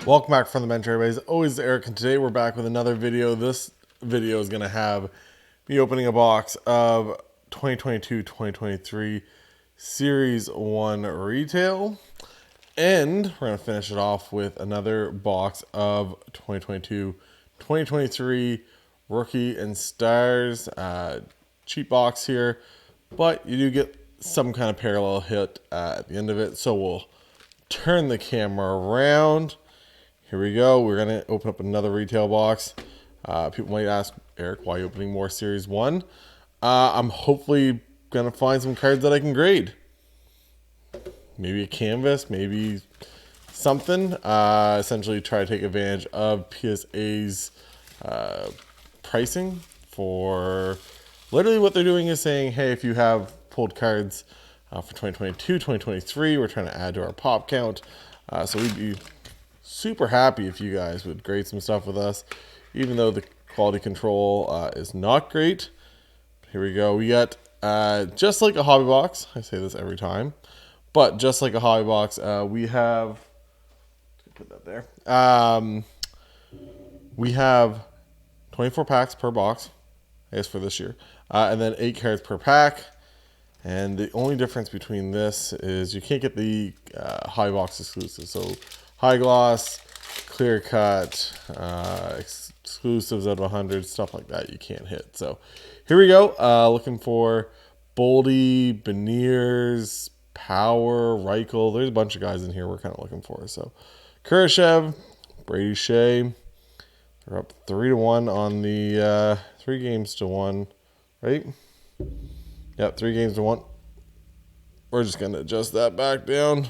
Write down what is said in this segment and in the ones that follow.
Welcome back from the bench, everybody. As always, Eric, and today we're back with another video. This video is going to have me opening a box of 2022-2023 Series 1 Retail. And we're going to finish it off with another box of 2022-2023 Rookie and Stars. Cheap box here, but you do get some kind of parallel hit at the end of it. So we'll turn the camera around. Here we go. We're going to open up another retail box. People might ask, Eric, why are you opening more Series 1? I'm hopefully going to find some cards that I can grade. Maybe a canvas, maybe something. Essentially try to take advantage of PSA's pricing for literally what they're doing is saying, hey, if you have pulled cards for 2022, 2023, we're trying to add to our pop count. So we'd be super happy if you guys would grade some stuff with us, even though the quality control is not great. Here we go. We got just like a hobby box. I say this every time, but just like a hobby box, we have, put that there. We have 24 packs per box, I guess for this year, and then 8 cards per pack. And the only difference between this is you can't get the high box exclusives. So high gloss, clear cut, exclusives out of 100, stuff like that you can't hit. So here we go. Looking for Boldy, Beniers, Power, Reichel. There's a bunch of guys in here we're kind of looking for. So Kurashev, Brady Shea. They're up 3-1 on the 3 games to 1, right? Yep, 3 games to 1. We're just gonna adjust that back down.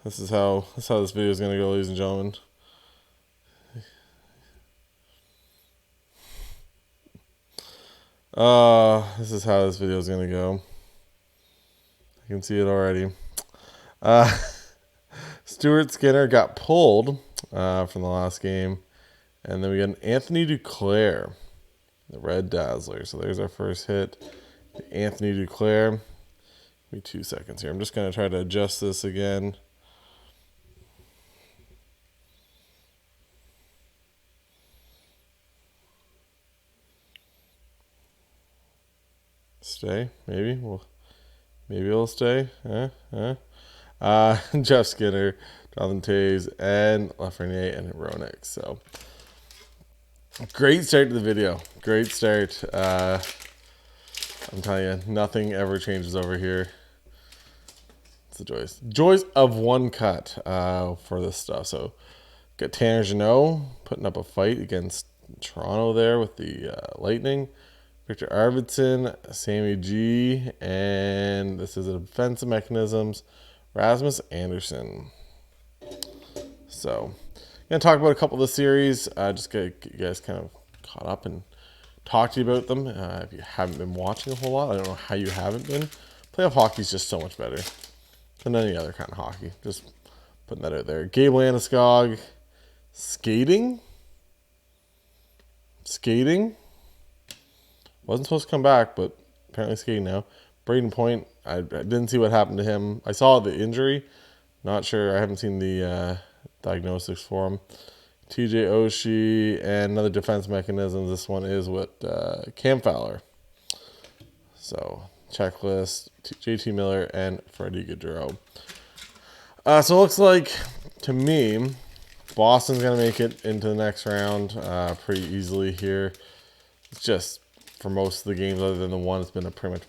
This is how this video is gonna go, ladies and gentlemen. This is how this video is gonna go. I can see it already. Stuart Skinner got pulled from the last game, and then we got an Anthony Duclair, the Red Dazzler. So there's our first hit. Anthony Duclair. Give me 2 seconds here. I'm just going to try to adjust this again. Stay, maybe. Well, maybe it'll stay. Jeff Skinner, Jonathan Taves, and Lafreniere and Roenick. So great start to the video. Great start. I'm telling you, nothing ever changes over here. It's the joys of one cut for this stuff. So got Tanner Jeannot putting up a fight against Toronto there with the Lightning. Victor Arvidsson, Sammy G, and this is a defensive mechanisms, Rasmus Anderson. So I'm going to talk about a couple of the series. Just get you guys kind of caught up and talk to you about them. If you haven't been watching a whole lot, I don't know how you haven't been. Playoff hockey is just so much better than any other kind of hockey. Just putting that out there. Gabe Landeskog, skating. Wasn't supposed to come back, but apparently skating now. Braden Point, I didn't see what happened to him. I saw the injury. Not sure. I haven't seen the diagnostics for him. TJ Oshie and another defense mechanism. This one is with Cam Fowler. So checklist, JT Miller and Freddie Gaudreau. So it looks like, to me, Boston's going to make it into the next round pretty easily here. It's just, for most of the games other than the one, it's been a pretty much,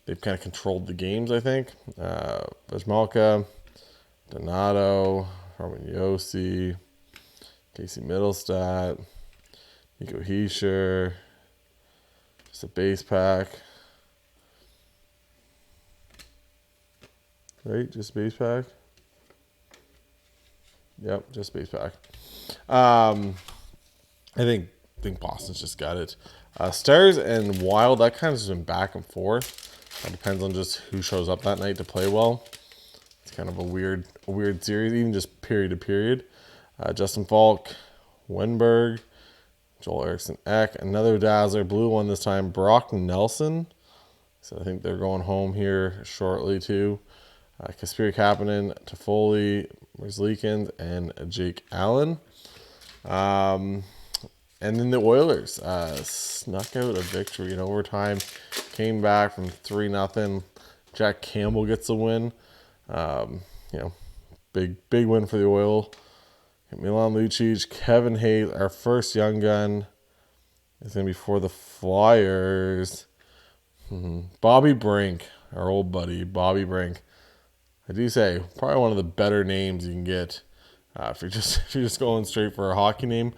they've kind of controlled the games, I think. Vejmelka, Donato, Roman Yossi, Casey Middlestat, Nico Hischier, just a base pack. Right, just base pack. Yep, just base pack. I think Boston's just got it. Stars and Wild, that kind of has been back and forth. It depends on just who shows up that night to play well. It's kind of a weird series, even just period to period. Justin Falk, Wenberg, Joel Eriksson Ek, another Dazzler, blue one this time, Brock Nelson. So I think they're going home here shortly too. Kasperi Kapanen, Toffoli, Merzlikins, and Jake Allen. And then the Oilers snuck out a victory in overtime. Came back from 3-0. Jack Campbell gets a win. Big win for the Oil. Milan Lucic, Kevin Hayes, our first young gun, is going to be for the Flyers. Bobby Brink, our old buddy, Bobby Brink. I do say, probably one of the better names you can get if you're just going straight for a hockey name.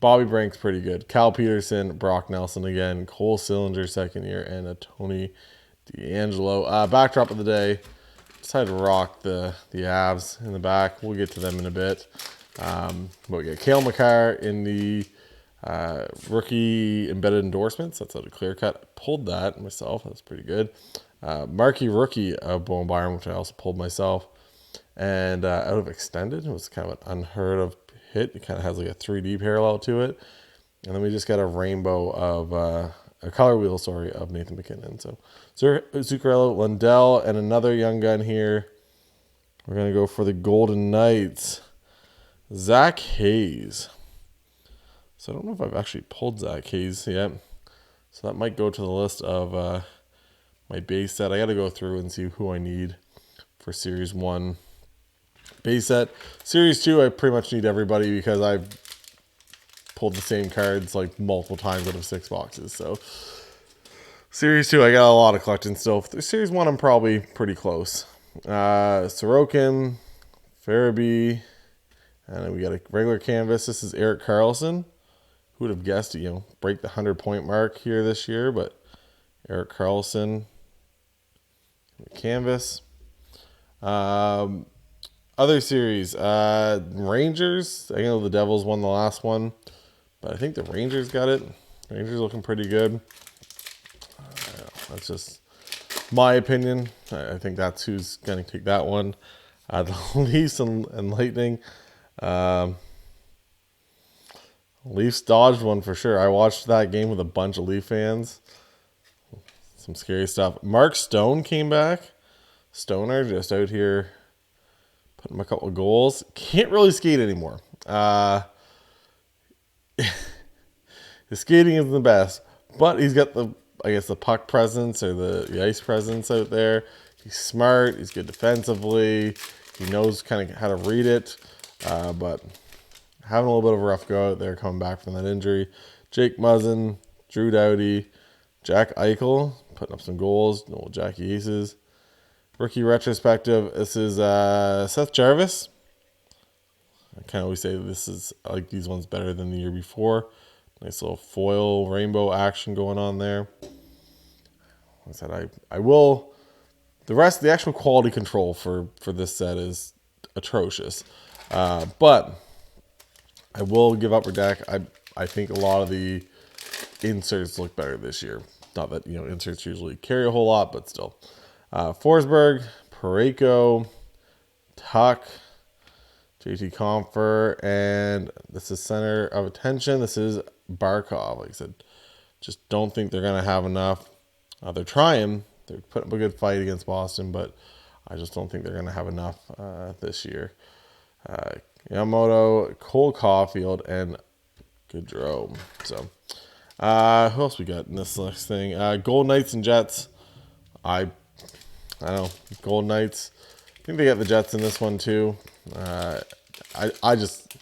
Bobby Brink's pretty good. Cal Peterson, Brock Nelson again, Cole Sillinger second year, and a Tony DeAngelo. Backdrop of the day. Decided to rock the Avs in the back. We'll get to them in a bit. But we got Cale Makar in the rookie embedded endorsements. That's out of clear cut. I pulled that myself. That's pretty good. Marquee rookie of Bowen Byron, which I also pulled myself. And out of extended, it was kind of an unheard of hit. It kind of has like a 3D parallel to it. And then we just got a rainbow of a color wheel, of Nathan McKinnon. So Zuccarello, Lundell, and another young gun here. We're going to go for the Golden Knights. Zach Hayes. So I don't know if I've actually pulled Zach Hayes yet. So that might go to the list of my base set. I got to go through and see who I need for Series 1 base set. Series 2, I pretty much need everybody because I've pulled the same cards like multiple times out of 6 boxes. So Series 2, I got a lot of collecting still. For Series 1, I'm probably pretty close. Sorokin, Farabee, and then we got a regular canvas. This is Erik Karlsson. Who would have guessed it, break the 100-point mark here this year, but Erik Karlsson, canvas. Other series, Rangers. I know the Devils won the last one, but I think the Rangers got it. Rangers looking pretty good. That's just my opinion. I think that's who's going to take that one. The Leafs and Lightning. Leafs dodged one for sure. I watched that game with a bunch of Leaf fans. Some scary stuff. Mark Stone came back. Stoner just out here putting him a couple of goals. Can't really skate anymore. His skating isn't the best, but he's got the puck presence or the ice presence out there. He's smart. He's good defensively. He knows kind of how to read it, but having a little bit of a rough go out there coming back from that injury. Jake Muzzin, Drew Doughty, Jack Eichel putting up some goals. No Jackie Aces. Rookie retrospective. This is Seth Jarvis. I kind of always say this is, I like these ones better than the year before. Nice little foil rainbow action going on there. Like I said, I will. The rest, the actual quality control for this set is atrocious. But I will give Upper Deck. I think a lot of the inserts look better this year. Not that, inserts usually carry a whole lot, but still. Forsberg, Parayko, Tuck, JT Compher, and this is center of attention. This is Barkov. Like I said, just don't think they're going to have enough. They're trying. They're putting up a good fight against Boston, but I just don't think they're going to have enough this year. Yamamoto, Cole Caulfield, and Gaudreau. So, who else we got in this next thing? Golden Knights and Jets. I don't know. Golden Knights. I think they got the Jets in this one too. I just,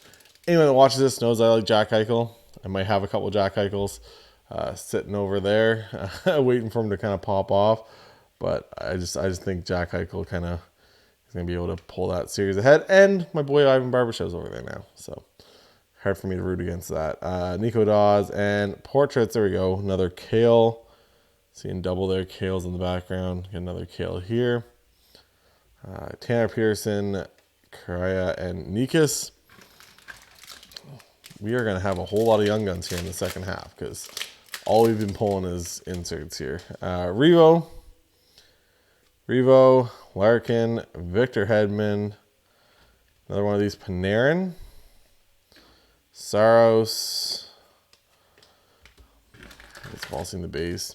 anyone that watches this knows I like Jack Eichel. I might have a couple of Jack Eichels sitting over there, waiting for him to kind of pop off. But I just think Jack Eichel kind of is going to be able to pull that series ahead. And my boy Ivan Barbashev's over there now. So hard for me to root against that. Nico Dawes and portraits. There we go. Another Kale. Seeing double there. Kale's in the background. Get another Kale here. Tanner Pearson, Karaya, and Nikas. We are going to have a whole lot of young guns here in the second half because all we've been pulling is inserts here. Revo, Larkin, Victor Hedman, another one of these Panarin, Saros. It's falsing the base.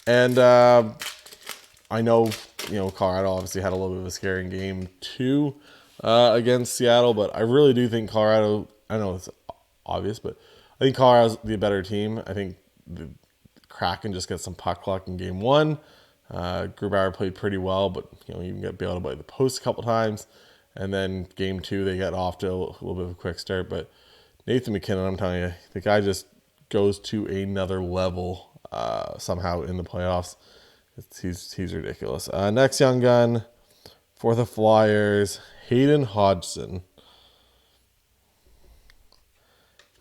And I know, Colorado obviously had a little bit of a scaring game too. against Seattle, but I really do think Colorado, I know it's obvious, but I think Colorado's the better team. I think the Kraken just got some puck luck in game one. Grubauer played pretty well, but even got bailed out by the post a couple times. And then game two, they got off to a little bit of a quick start. But Nathan McKinnon, I'm telling you, the guy just goes to another level somehow in the playoffs. He's ridiculous. Next young gun for the Flyers, Hayden Hodgson.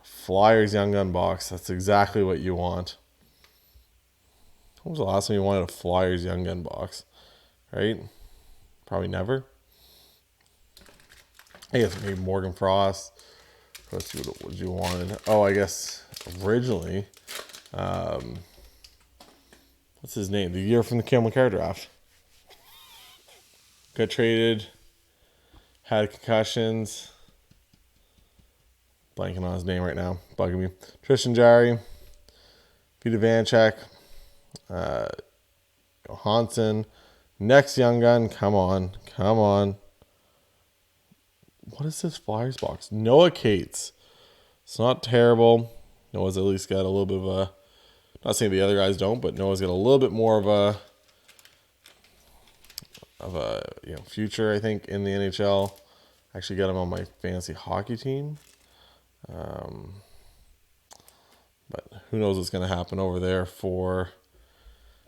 Flyers young gun box. That's exactly what you want. When was the last time you wanted a Flyers young gun box? Right? Probably never. I guess maybe Morgan Frost. Let's see what you wanted. Oh, I guess originally, what's his name? The year from the Cale Makar draft. Got traded. Had concussions. Blanking on his name right now. Bugging me. Tristan Jarry. Peter Vanchek. Johansson. Next young gun. Come on. What is this Flyers box? Noah Cates. It's not terrible. Noah's at least got a little bit of a, not saying the other guys don't, but Noah's got a little bit more of a future, I think, in the NHL. Actually got him on my fantasy hockey team. But who knows what's going to happen over there for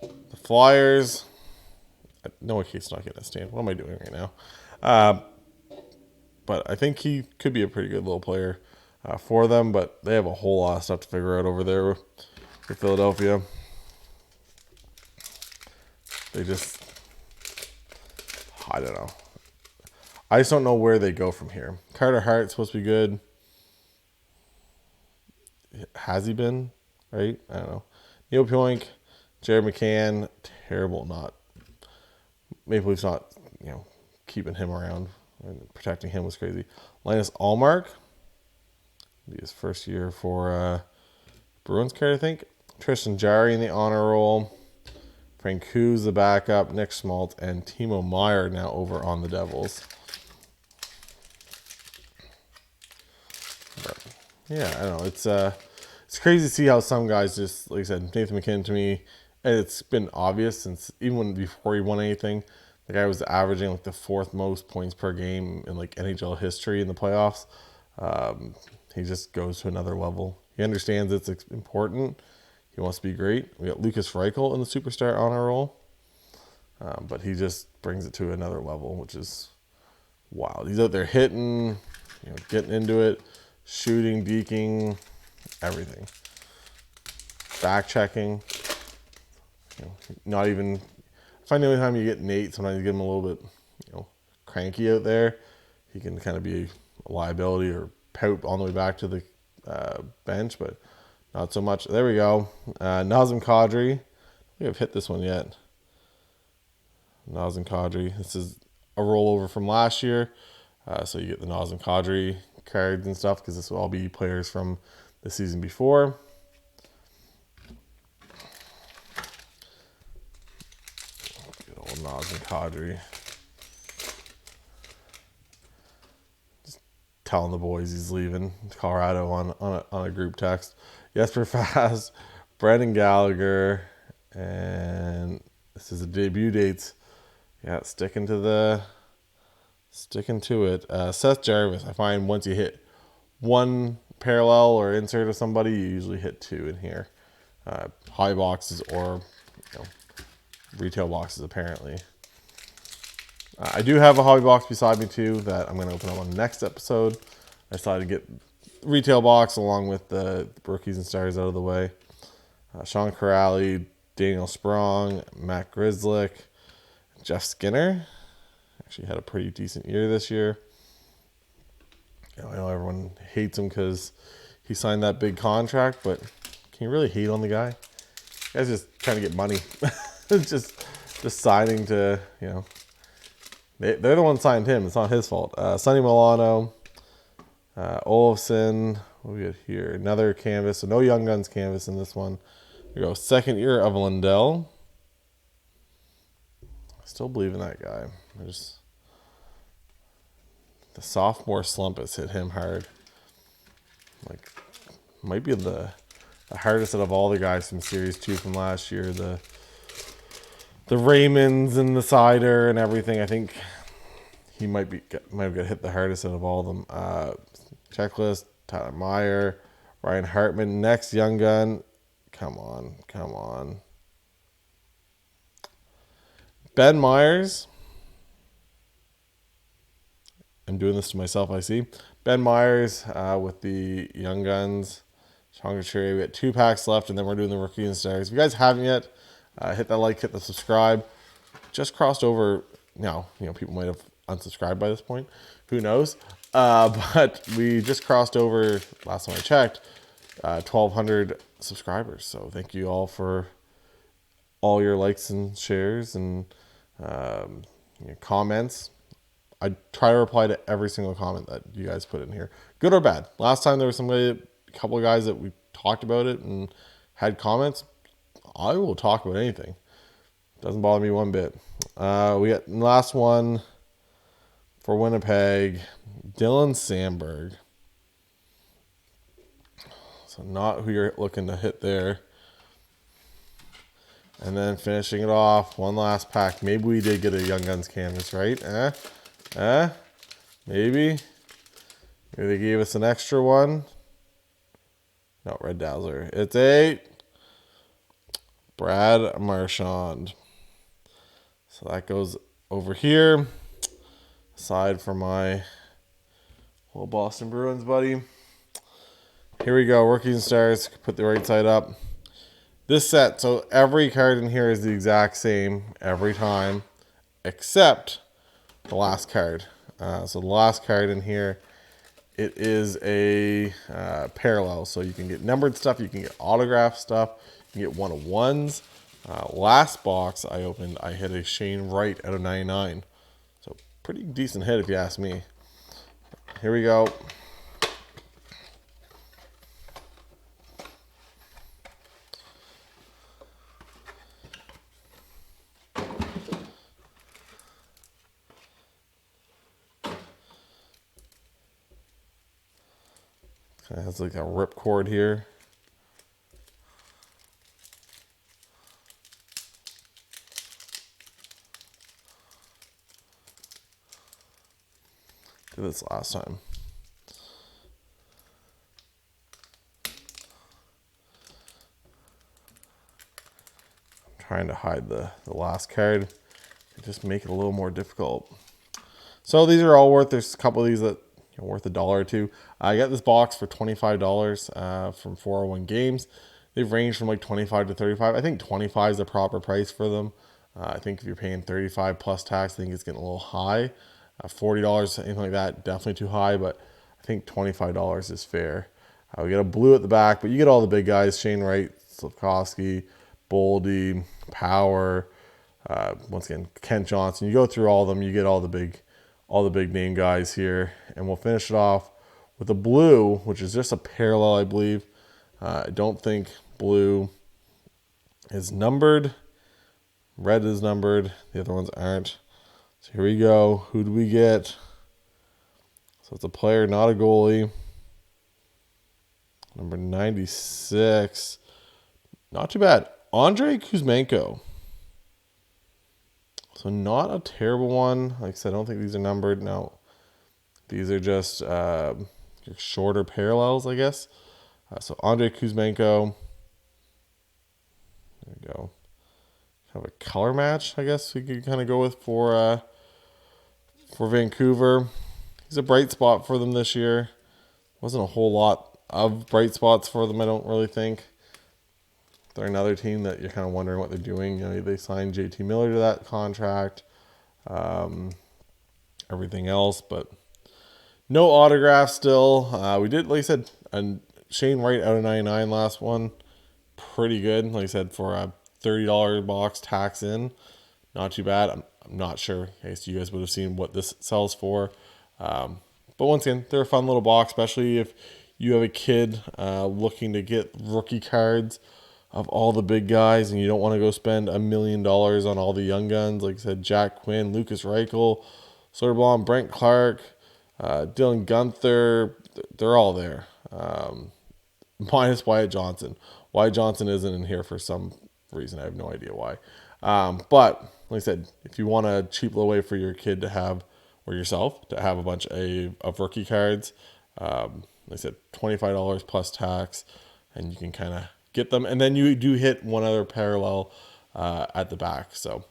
the Flyers. Noah Cates not getting a stand. What am I doing right now? But I think he could be a pretty good little player for them. But they have a whole lot of stuff to figure out over there with Philadelphia. They just, I don't know. I just don't know where they go from here. Carter Hart's supposed to be good. Has he been? Right? I don't know. Neil Pionk, Jared McCann, terrible. Not Maple Leafs not keeping him around and protecting him was crazy. Linus Allmark, be his first year for Bruins card, I think. Tristan Jarry in the honor roll. Frank Hughes the backup. Nick Schmaltz and Timo Meier now over on the Devils. But, yeah, I don't know. It's crazy to see how some guys just, like I said, Nathan McKinnon to me, and it's been obvious since even before he won anything, the guy was averaging like the fourth most points per game in like NHL history in the playoffs. He just goes to another level. He understands it's important. He wants to be great. We got Lucas Reichel in the superstar honor roll, but he just brings it to another level, which is wild. He's out there hitting, getting into it, shooting, deking, everything. Back checking. Not even. I find the only time you get Nate, sometimes you get him a little bit, cranky out there. He can kind of be a liability or pout on the way back to the bench, but not so much. There we go. Nazem Kadri. I think I've hit this one yet. Nazem Kadri. This is a rollover from last year. So you get the Nazem Kadri cards and stuff because this will all be players from the season before. Good old Nazem Kadri. Just telling the boys he's leaving Colorado on a group text. Jesper Fast, Brendan Gallagher, and this is the debut dates. Yeah, sticking to it. Seth Jarvis. I find once you hit one parallel or insert of somebody, you usually hit two in here. High boxes or retail boxes apparently. I do have a hobby box beside me too that I'm going to open up on the next episode. I decided to get retail box along with the rookies and stars out of the way. Sean Corrali, Daniel Sprong, Matt Grzelcyk, Jeff Skinner. Actually had a pretty decent year this year. I know everyone hates him because he signed that big contract, but can you really hate on the guy? The guy's just trying to get money. just signing to, they're the ones signed him. It's not his fault. Sonny Milano, Olofsson. What do we got here? Another canvas. So no Young Guns canvas in this one. Here we go. Second year of Lindell. I still believe in that guy. The sophomore slump has hit him hard. Like, might be the hardest out of all the guys from Series 2 from last year. The Raymonds and the Cider and everything. I think he might have got hit the hardest out of all of them. Checklist, Tyler Meyer, Ryan Hartman. Next young gun. Come on. Ben Myers. I'm doing this to myself, I see. Ben Myers with the Young Guns. Sean Couturier. We got 2 packs left, and then we're doing the Rookie and Stars. If you guys haven't yet, hit that like, hit the subscribe. Just crossed over. Now, people might have unsubscribed by this point. Who knows? But we just crossed over, last time I checked, 1,200 subscribers. So thank you all for all your likes and shares and comments. I try to reply to every single comment that you guys put in here, good or bad. Last time there was a couple of guys that we talked about it and had comments. I will talk about anything. Doesn't bother me one bit. We got the last one for Winnipeg, Dylan Sandberg. So not who you're looking to hit there. And then finishing it off, one last pack. Maybe we did get a Young Guns canvas, right? Maybe. Maybe they gave us an extra one. No, Red Dazzler. It's a Brad Marchand. So that goes over here. Aside from my little Boston Bruins buddy. Here we go. Rookies and Stars. Put the right side up. This set, so every card in here is the exact same every time, except the last card. So the last card in here, it is a parallel. So you can get numbered stuff, you can get autographed stuff, you can get one-of-ones. Last box I opened, I hit a Shane Wright out of 99. So pretty decent hit if you ask me. Here we go. Kind of has like a ripcord here. Did this last time. I'm trying to hide the last card. Just make it a little more difficult. So these are all worth, there's a couple of these that worth $1 or $2. I got this box for $25 from 401 Games. They've ranged from like 25 to 35. I think 25 is the proper price for them. I think if you're paying 35 plus tax, I think it's getting a little high. $40, anything like that, definitely too high, but I think $25 is fair. We got a blue at the back, but you get all the big guys: Shane Wright, Slafkovsky, Boldy, Power. Once again, Kent Johnson. You go through all of them, you get all the big name guys here, and we'll finish it off with a blue, which is just a parallel, I believe. I don't think blue is numbered. Red is numbered. The other ones aren't. So here we go. Who do we get? So it's a player, not a goalie. Number 96. Not too bad. Andrei Kuzmenko. So not a terrible one. Like I said, I don't think these are numbered. No. These are just shorter parallels, I guess. So Andrei Kuzmenko. There we go. Kind of a color match, I guess we could kind of go with for Vancouver. He's a bright spot for them this year. Wasn't a whole lot of bright spots for them, I don't really think. They're another team that you're kind of wondering what they're doing. They signed JT Miller to that contract. Everything else, but no autograph still. We did, like I said, a Shane Wright out of 99 last one. Pretty good. Like I said, for a $30 box tax in. Not too bad. I'm not sure. Okay, so you guys would have seen what this sells for. But once again, they're a fun little box, especially if you have a kid looking to get rookie cards of all the big guys and you don't want to go spend $1 million on all the young guns. Like I said, Jack Quinn, Lucas Reichel, Soderblom, Brent Clark, Dylan Gunther, they're all there. Minus Wyatt Johnson. Wyatt Johnson isn't in here for some reason. I have no idea why. But like I said, if you want a cheap little way for your kid to have, or yourself, to have a bunch of rookie cards, like I said, $25 plus tax, and you can kind of get them. And then you do hit one other parallel at the back. So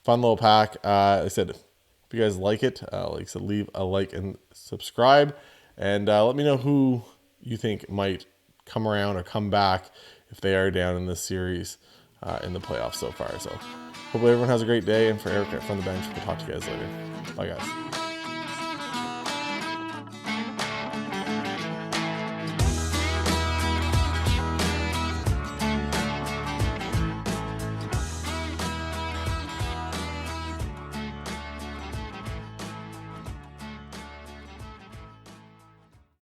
fun little pack. Like I said, if you guys like it, like I said, leave a like and subscribe. And let me know who you think might come around or come back if they are down in this series in the playoffs so far. So hopefully everyone has a great day. And for Eric from the bench, we'll talk to you guys later. Bye, guys.